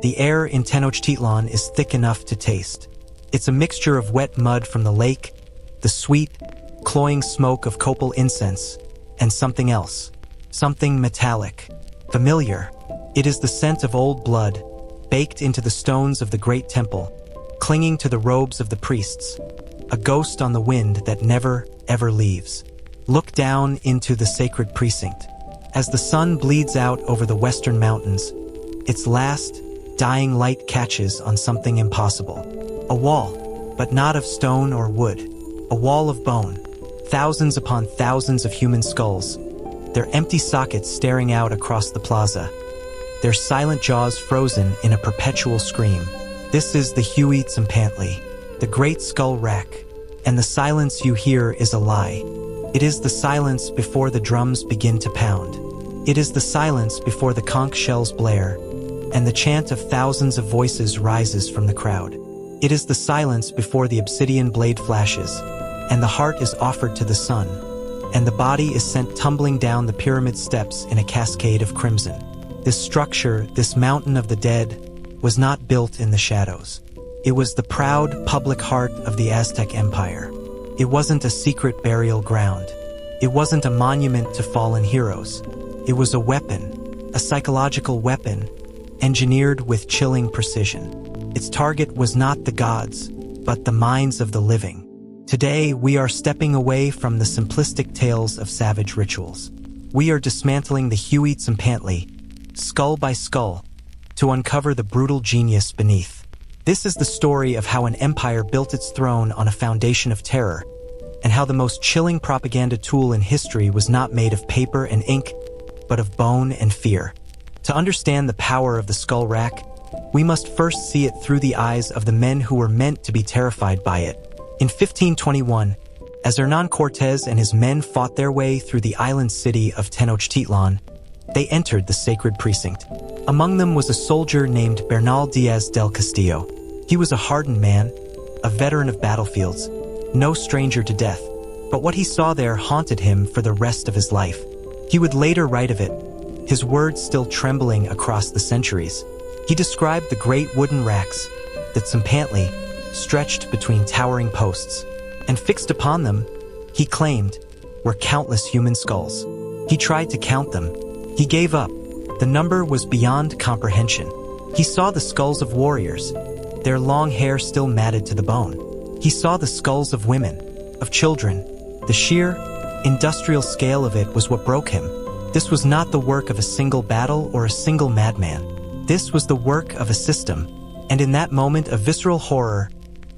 The air in Tenochtitlan is thick enough to taste. It's a mixture of wet mud from the lake, the sweet, cloying smoke of copal incense, and something else. Something metallic. Familiar. It is the scent of old blood, baked into the stones of the great temple, clinging to the robes of the priests. A ghost on the wind that never, ever leaves. Look down into the sacred precinct. As the sun bleeds out over the western mountains, its last, dying light catches on something impossible. A wall, but not of stone or wood. A wall of bone. Thousands upon thousands of human skulls. Their empty sockets staring out across the plaza. Their silent jaws frozen in a perpetual scream. This is the Huey Tzompantli, the Great Skull Rack, and the silence you hear is a lie. It is the silence before the drums begin to pound. It is the silence before the conch shells blare, and the chant of thousands of voices rises from the crowd. It is the silence before the obsidian blade flashes, and the heart is offered to the sun, and the body is sent tumbling down the pyramid steps in a cascade of crimson. This structure, this mountain of the dead, was not built in the shadows. It was the proud, public heart of the Aztec Empire. It wasn't a secret burial ground. It wasn't a monument to fallen heroes. It was a weapon, a psychological weapon, engineered with chilling precision. Its target was not the gods, but the minds of the living. Today, we are stepping away from the simplistic tales of savage rituals. We are dismantling the Huey Tzompantli, skull by skull, to uncover the brutal genius beneath. This is the story of how an empire built its throne on a foundation of terror, and how the most chilling propaganda tool in history was not made of paper and ink, but of bone and fear. To understand the power of the skull rack, we must first see it through the eyes of the men who were meant to be terrified by it. In 1521, as Hernán Cortés and his men fought their way through the island city of Tenochtitlan, they entered the sacred precinct. Among them was a soldier named Bernal Díaz del Castillo. He was a hardened man, a veteran of battlefields, no stranger to death, but what he saw there haunted him for the rest of his life. He would later write of it, his words still trembling across the centuries. He described the great wooden racks that Tzompantli stretched between towering posts, and fixed upon them, he claimed, were countless human skulls. He tried to count them. He gave up. The number was beyond comprehension. He saw the skulls of warriors, their long hair still matted to the bone. He saw the skulls of women, of children. The sheer, industrial scale of it was what broke him. This was not the work of a single battle or a single madman. This was the work of a system, and in that moment of visceral horror,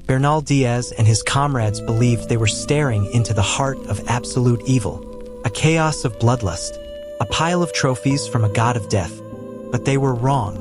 Bernal Díaz and his comrades believed they were staring into the heart of absolute evil, a chaos of bloodlust, a pile of trophies from a god of death. But they were wrong.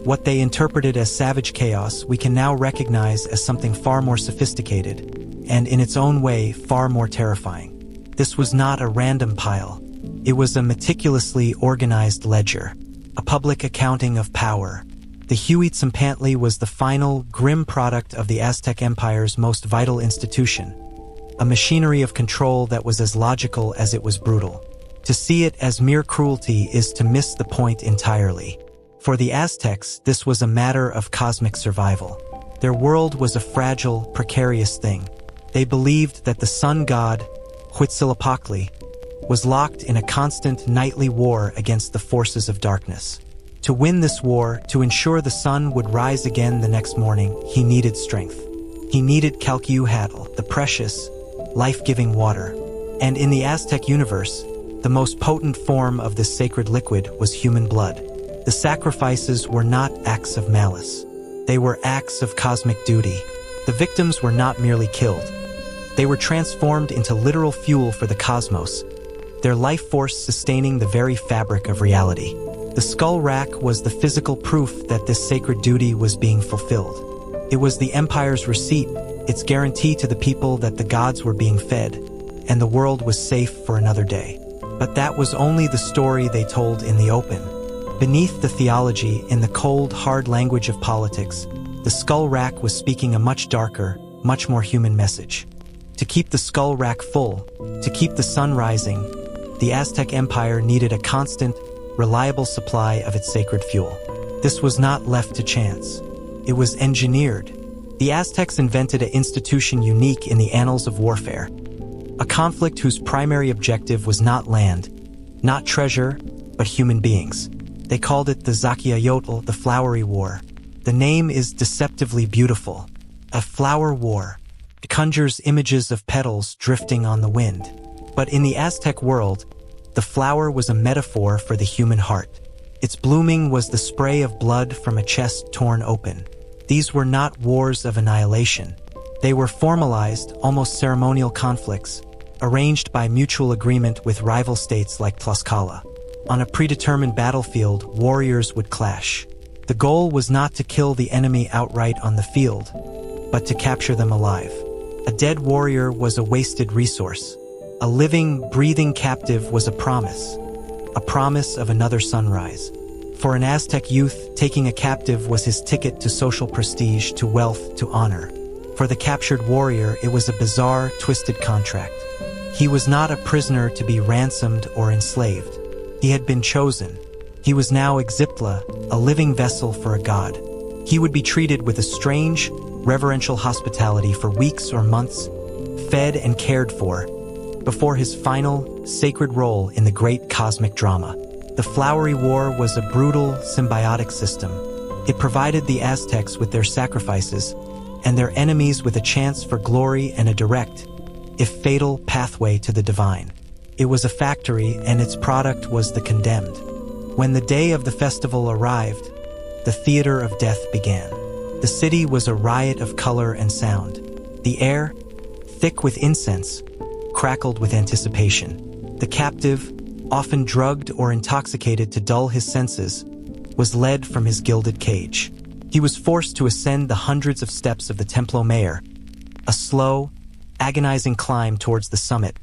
What they interpreted as savage chaos, we can now recognize as something far more sophisticated, and in its own way, far more terrifying. This was not a random pile. It was a meticulously organized ledger, a public accounting of power. The Huey Tzompantli was the final, grim product of the Aztec Empire's most vital institution, a machinery of control that was as logical as it was brutal. To see it as mere cruelty is to miss the point entirely. For the Aztecs, this was a matter of cosmic survival. Their world was a fragile, precarious thing. They believed that the sun god, Huitzilopochtli, was locked in a constant nightly war against the forces of darkness. To win this war, to ensure the sun would rise again the next morning, he needed strength. He needed Calciuhatl, the precious, life-giving water. And in the Aztec universe, the most potent form of this sacred liquid was human blood. The sacrifices were not acts of malice. They were acts of cosmic duty. The victims were not merely killed. They were transformed into literal fuel for the cosmos, their life force sustaining the very fabric of reality. The skull rack was the physical proof that this sacred duty was being fulfilled. It was the Empire's receipt, its guarantee to the people that the gods were being fed, and the world was safe for another day. But that was only the story they told in the open. Beneath the theology, in the cold, hard language of politics, the skull rack was speaking a much darker, much more human message. To keep the skull rack full, to keep the sun rising, the Aztec Empire needed a constant, reliable supply of its sacred fuel. This was not left to chance. It was engineered. The Aztecs invented an institution unique in the annals of warfare. A conflict whose primary objective was not land, not treasure, but human beings. They called it the Zakiayotl, the Flowery War. The name is deceptively beautiful. A flower war. It conjures images of petals drifting on the wind. But in the Aztec world, the flower was a metaphor for the human heart. Its blooming was the spray of blood from a chest torn open. These were not wars of annihilation. They were formalized, almost ceremonial conflicts, arranged by mutual agreement with rival states like Tlaxcala. On a predetermined battlefield, warriors would clash. The goal was not to kill the enemy outright on the field, but to capture them alive. A dead warrior was a wasted resource. A living, breathing captive was a promise of another sunrise. For an Aztec youth, taking a captive was his ticket to social prestige, to wealth, to honor. For the captured warrior, it was a bizarre, twisted contract. He was not a prisoner to be ransomed or enslaved. He had been chosen. He was now Xiptla, a living vessel for a god. He would be treated with a strange, reverential hospitality for weeks or months, fed and cared for, before his final, sacred role in the great cosmic drama. The Flowery War was a brutal, symbiotic system. It provided the Aztecs with their sacrifices, and their enemies with a chance for glory and a direct, if fatal, pathway to the divine. It was a factory, and its product was the condemned. When the day of the festival arrived, the theater of death began. The city was a riot of color and sound. The air, thick with incense, crackled with anticipation. The captive, often drugged or intoxicated to dull his senses, was led from his gilded cage. He was forced to ascend the hundreds of steps of the Templo Mayor, a slow, agonizing climb towards the summit,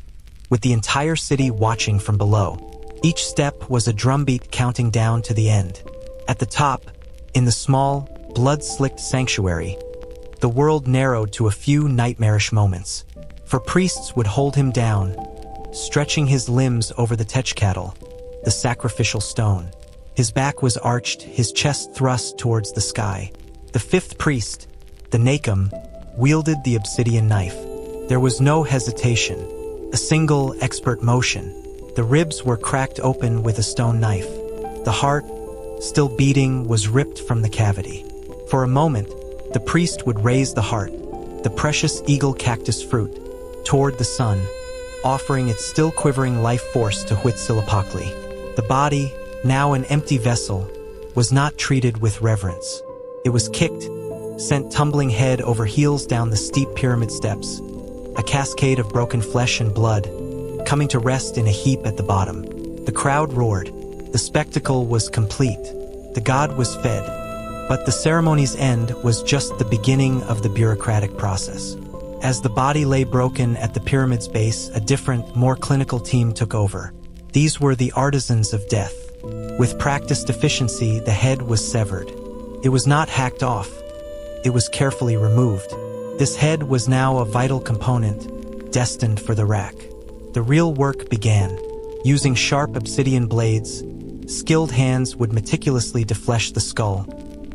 with the entire city watching from below. Each step was a drumbeat counting down to the end. At the top, in the small, blood-slicked sanctuary, the world narrowed to a few nightmarish moments. For priests would hold him down, stretching his limbs over the techcatl, the sacrificial stone. His back was arched, his chest thrust towards the sky. The fifth priest, the Nacum, wielded the obsidian knife. There was no hesitation, a single expert motion. The ribs were cracked open with a stone knife. The heart, still beating, was ripped from the cavity. For a moment, the priest would raise the heart, the precious eagle cactus fruit, toward the sun, offering its still quivering life force to Huitzilopochtli. The body, now an empty vessel, was not treated with reverence. It was kicked, sent tumbling head over heels down the steep pyramid steps, a cascade of broken flesh and blood, coming to rest in a heap at the bottom. The crowd roared. The spectacle was complete. The god was fed. But the ceremony's end was just the beginning of the bureaucratic process. As the body lay broken at the pyramid's base, a different, more clinical team took over. These were the artisans of death. With practiced efficiency, the head was severed. It was not hacked off. It was carefully removed. This head was now a vital component, destined for the rack. The real work began. Using sharp obsidian blades, skilled hands would meticulously deflesh the skull,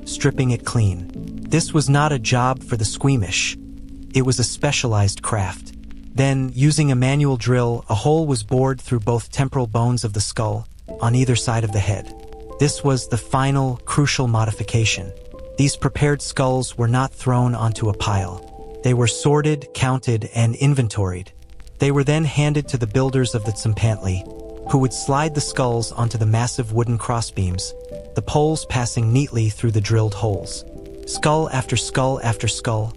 stripping it clean. This was not a job for the squeamish. It was a specialized craft. Then, using a manual drill, a hole was bored through both temporal bones of the skull, on either side of the head. This was the final, crucial modification. These prepared skulls were not thrown onto a pile. They were sorted, counted, and inventoried. They were then handed to the builders of the Tzompantli, who would slide the skulls onto the massive wooden crossbeams, the poles passing neatly through the drilled holes. Skull after skull after skull,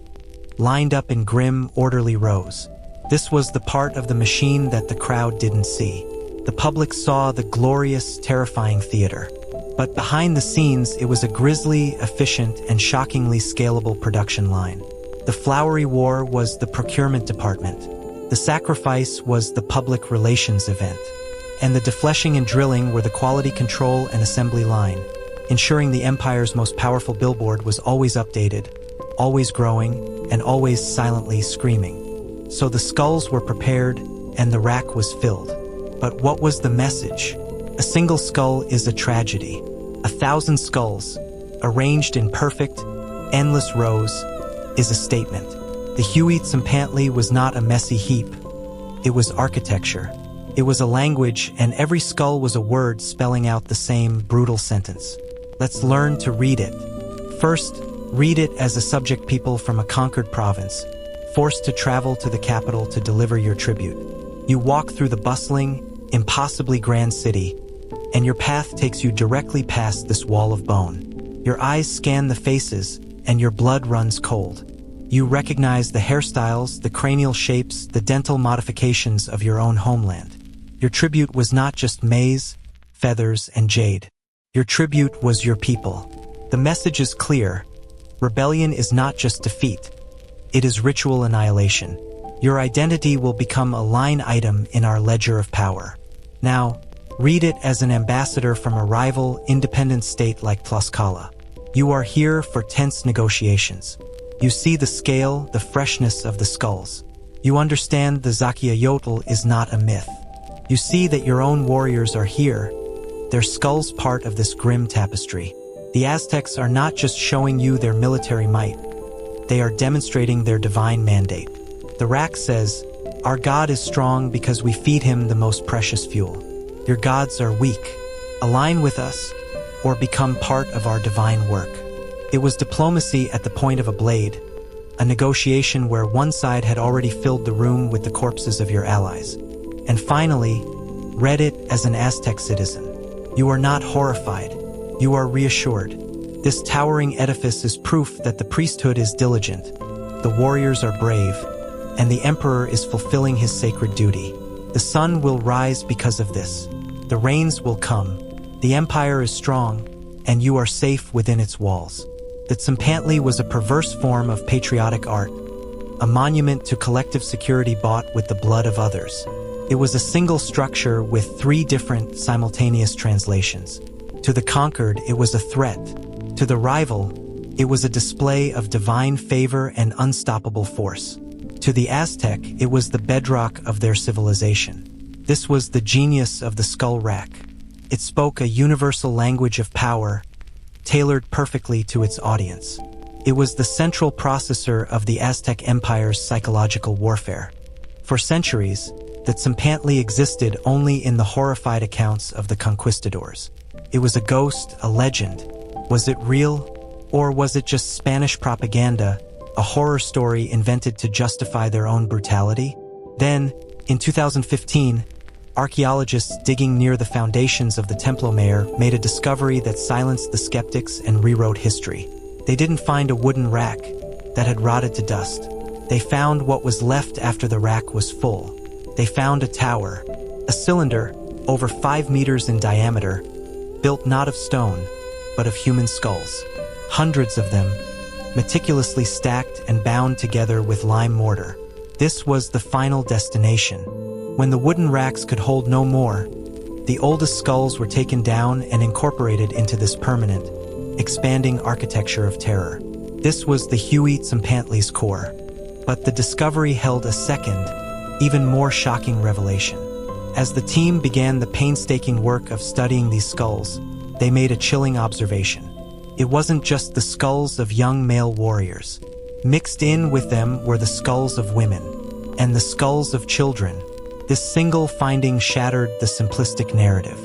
lined up in grim, orderly rows. This was the part of the machine that the crowd didn't see. The public saw the glorious, terrifying theater. But behind the scenes, it was a grisly, efficient, and shockingly scalable production line. The Flowery War was the procurement department. The sacrifice was the public relations event. And the defleshing and drilling were the quality control and assembly line, ensuring the empire's most powerful billboard was always updated, always growing, and always silently screaming. So the skulls were prepared, and the rack was filled. But what was the message? A single skull is a tragedy. 1,000 skulls, arranged in perfect, endless rows, is a statement. The Huey Tzompantli was not a messy heap. It was architecture. It was a language, and every skull was a word spelling out the same brutal sentence. Let's learn to read it. First, read it as a subject people from a conquered province, forced to travel to the capital to deliver your tribute. You walk through the bustling, impossibly grand city, and your path takes you directly past this wall of bone. Your eyes scan the faces, and your blood runs cold. You recognize the hairstyles, the cranial shapes, the dental modifications of your own homeland. Your tribute was not just maize, feathers, and jade. Your tribute was your people. The message is clear. Rebellion is not just defeat. It is ritual annihilation. Your identity will become a line item in our ledger of power. Now, read it as an ambassador from a rival, independent state like Tlaxcala. You are here for tense negotiations. You see the scale, the freshness of the skulls. You understand the Zakiayotl is not a myth. You see that your own warriors are here, their skulls part of this grim tapestry. The Aztecs are not just showing you their military might. They are demonstrating their divine mandate. The rack says, "Our God is strong because we feed him the most precious fuel. Your gods are weak. Align with us, or become part of our divine work." It was diplomacy at the point of a blade, a negotiation where one side had already filled the room with the corpses of your allies. And finally, read it as an Aztec citizen. You are not horrified. You are reassured. This towering edifice is proof that the priesthood is diligent, the warriors are brave, and the emperor is fulfilling his sacred duty. The sun will rise because of this. The rains will come. The empire is strong, and you are safe within its walls. The Tzompantli was a perverse form of patriotic art, a monument to collective security bought with the blood of others. It was a single structure with 3 different simultaneous translations. To the conquered, it was a threat. To the rival, it was a display of divine favor and unstoppable force. To the Aztec, it was the bedrock of their civilization. This was the genius of the Skull Rack. It spoke a universal language of power, tailored perfectly to its audience. It was the central processor of the Aztec Empire's psychological warfare. For centuries, the Tzompantli existed only in the horrified accounts of the conquistadors. It was a ghost, a legend. Was it real? Or was it just Spanish propaganda, a horror story invented to justify their own brutality? Then, in 2015, archaeologists digging near the foundations of the Templo Mayor made a discovery that silenced the skeptics and rewrote history. They didn't find a wooden rack that had rotted to dust. They found what was left after the rack was full. They found a tower, a cylinder over 5 meters in diameter, built not of stone, but of human skulls. Hundreds of them, meticulously stacked and bound together with lime mortar. This was the final destination. When the wooden racks could hold no more, the oldest skulls were taken down and incorporated into this permanent, expanding architecture of terror. This was the Huey Tzompantli's core. But the discovery held a second, even more shocking revelation. As the team began the painstaking work of studying these skulls, they made a chilling observation. It wasn't just the skulls of young male warriors. Mixed in with them were the skulls of women and the skulls of children. This single finding shattered the simplistic narrative.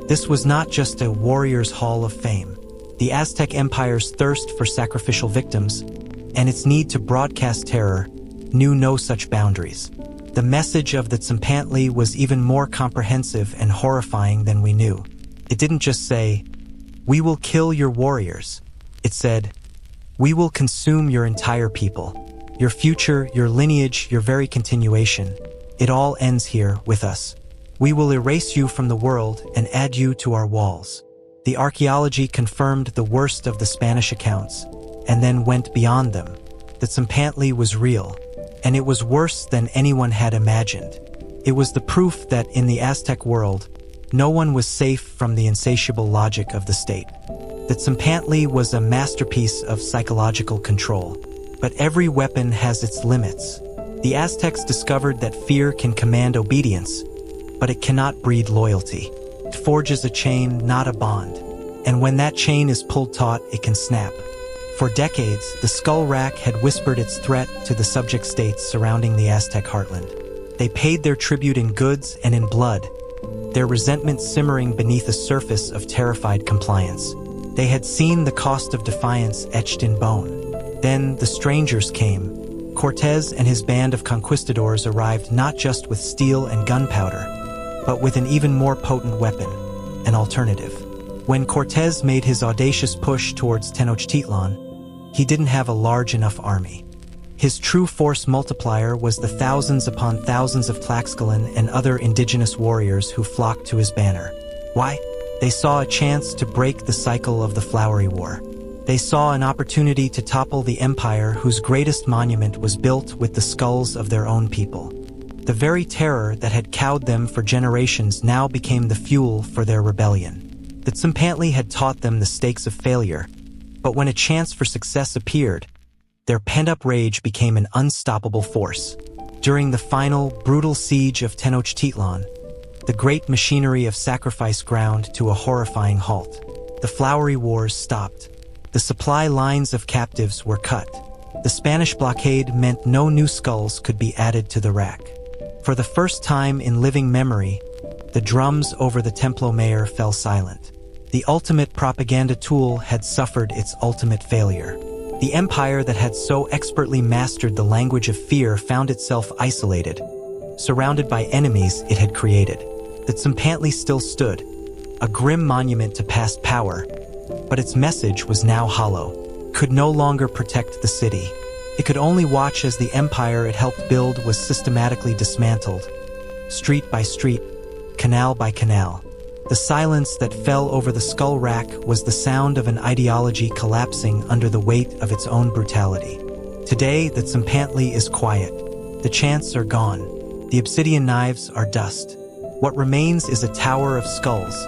This was not just a warrior's hall of fame. The Aztec Empire's thirst for sacrificial victims and its need to broadcast terror knew no such boundaries. The message of the Tzompantli was even more comprehensive and horrifying than we knew. It didn't just say, "We will kill your warriors." It said, "We will consume your entire people. Your future, your lineage, your very continuation. It all ends here with us. We will erase you from the world and add you to our walls." The archaeology confirmed the worst of the Spanish accounts, and then went beyond them. The Tzompantli was real, and it was worse than anyone had imagined. It was the proof that in the Aztec world, no one was safe from the insatiable logic of the state. The Tzompantli was a masterpiece of psychological control, but every weapon has its limits. The Aztecs discovered that fear can command obedience, but it cannot breed loyalty. It forges a chain, not a bond. And when that chain is pulled taut, it can snap. For decades, the Skull Rack had whispered its threat to the subject states surrounding the Aztec heartland. They paid their tribute in goods and in blood, their resentment simmering beneath a surface of terrified compliance. They had seen the cost of defiance etched in bone. Then the strangers came. Cortez and his band of conquistadors arrived not just with steel and gunpowder, but with an even more potent weapon, an alternative. When Cortez made his audacious push towards Tenochtitlan, he didn't have a large enough army. His true force multiplier was the thousands upon thousands of Tlaxcalan and other indigenous warriors who flocked to his banner. Why? They saw a chance to break the cycle of the Flowery War. They saw an opportunity to topple the empire whose greatest monument was built with the skulls of their own people. The very terror that had cowed them for generations now became the fuel for their rebellion. The Tzompantli had taught them the stakes of failure, but when a chance for success appeared, their pent-up rage became an unstoppable force. During the final, brutal siege of Tenochtitlan, the great machinery of sacrifice ground to a horrifying halt. The Flowery Wars stopped. The supply lines of captives were cut. The Spanish blockade meant no new skulls could be added to the rack. For the first time in living memory, the drums over the Templo Mayor fell silent. The ultimate propaganda tool had suffered its ultimate failure. The empire that had so expertly mastered the language of fear found itself isolated, surrounded by enemies it had created. The Tzompantli still stood, a grim monument to past power, but its message was now hollow, could no longer protect the city. It could only watch as the empire it helped build was systematically dismantled, street by street, canal by canal. The silence that fell over the Skull Rack was the sound of an ideology collapsing under the weight of its own brutality. Today, the Tzompantli is quiet. The chants are gone. The obsidian knives are dust. What remains is a tower of skulls,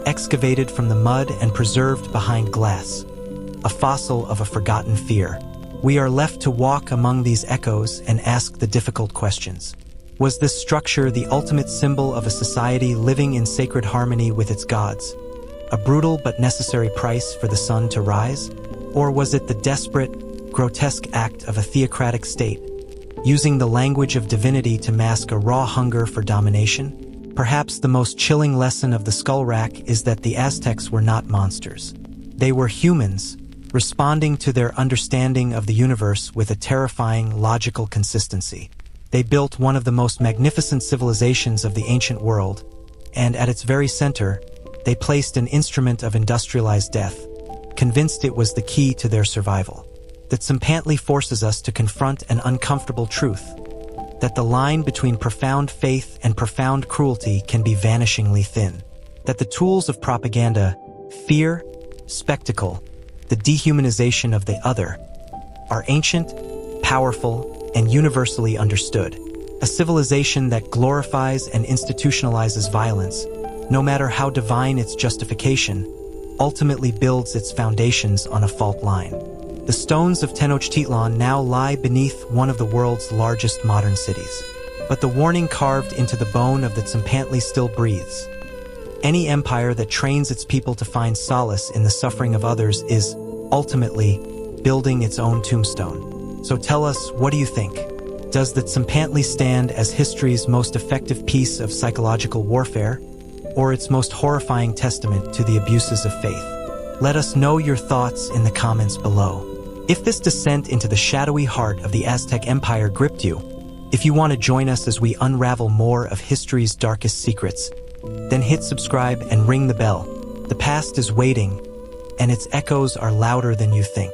excavated from the mud and preserved behind glass, a fossil of a forgotten fear. We are left to walk among these echoes and ask the difficult questions. Was this structure the ultimate symbol of a society living in sacred harmony with its gods? A brutal but necessary price for the sun to rise? Or was it the desperate, grotesque act of a theocratic state, using the language of divinity to mask a raw hunger for domination? Perhaps the most chilling lesson of the Skull Rack is that the Aztecs were not monsters. They were humans, responding to their understanding of the universe with a terrifying, logical consistency. They built one of the most magnificent civilizations of the ancient world, and at its very center, they placed an instrument of industrialized death, convinced it was the key to their survival. The Tzompantli forces us to confront an uncomfortable truth, that the line between profound faith and profound cruelty can be vanishingly thin, that the tools of propaganda, fear, spectacle, the dehumanization of the other, are ancient, powerful, and universally understood. A civilization that glorifies and institutionalizes violence, no matter how divine its justification, ultimately builds its foundations on a fault line. The stones of Tenochtitlan now lie beneath one of the world's largest modern cities. But the warning carved into the bone of the Tzompantli still breathes. Any empire that trains its people to find solace in the suffering of others is, ultimately, building its own tombstone. So tell us, what do you think? Does the Tzompantli stand as history's most effective piece of psychological warfare, or its most horrifying testament to the abuses of faith? Let us know your thoughts in the comments below. If this descent into the shadowy heart of the Aztec Empire gripped you, if you want to join us as we unravel more of history's darkest secrets, then hit subscribe and ring the bell. The past is waiting, and its echoes are louder than you think.